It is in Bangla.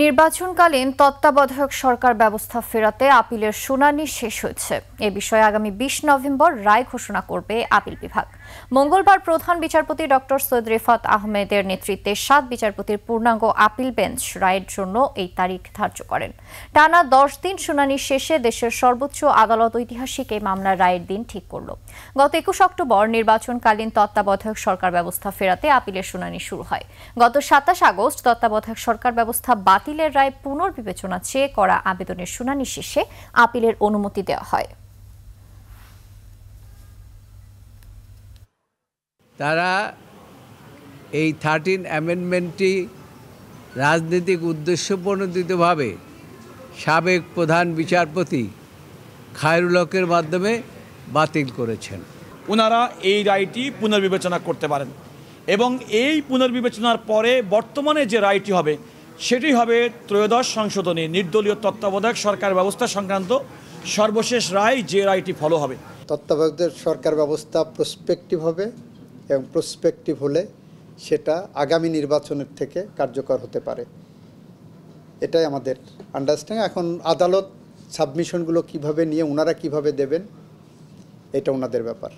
নির্বাচনকালীন তত্ত্বাবধায়ক সরকার ব্যবস্থা ফেরাতে আপিলের শুনানি শেষ হয়েছে। এ বিষয়ে আগামী ২০ নভেম্বর রায় ঘোষণা করবে আপিল বিভাগ। মঙ্গলবার প্রধান বিচারপতি ডক্টর সৈয়দ রিফাত আহমেদের নেতৃত্বে ৭ বিচারপতির পূর্ণাঙ্গ আপিল বেঞ্চ রায়ের জন্য এই তারিখ ধার্য করেন। টানা ১০ দিন শুনানি শেষে দেশের সর্বোচ্চ আদালত ঐতিহাসিক এই মামলার রায়ের দিন ঠিক করল। গত ২১ অক্টোবর নির্বাচনকালীন তত্ত্বাবধায়ক সরকার ব্যবস্থা ফেরাতে আপিলের শুনানি শুরু হয়। গত ২৭ আগস্ট তত্ত্বাবধায়ক সরকার ব্যবস্থা বাতিলের রায় পুনর্বিবেচনা চেয়ে করা আবেদনের শুনানি শেষে আপিলের অনুমতি দেওয়া হয়। তারা এই 13 অ্যামেন্ডমেন্টটি রাজনৈতিক উদ্দেশ্যপ্রণোদিতভাবে সাবেক প্রধান বিচারপতি খায়রুল হকের মাধ্যমে বাতিল করেছেন। ওনারা এই রায়টি পুনর্বিবেচনা করতে পারেন এবং এই পুনর্বিবেচনার পরে বর্তমানে যে রায়টি হবে সেটি হবে ত্রয়োদশ সংশোধনী নির্দলীয় তত্ত্বাবধায়ক সরকার ব্যবস্থা সংক্রান্ত সর্বশেষ রায়, যে রায়টি ফলো হবে। তত্ত্বাবধায়ক সরকার ব্যবস্থা প্রসপেক্টিভ হবে এবং প্রসপেক্টিভ হলে সেটা আগামী নির্বাচনের থেকে কার্যকর হতে পারে, এটাই আমাদের আন্ডারস্ট্যান্ডিং। এখন আদালত সাবমিশনগুলো কিভাবে নিয়ে ওনারা কিভাবে দেবেন এটা ওনাদের ব্যাপার।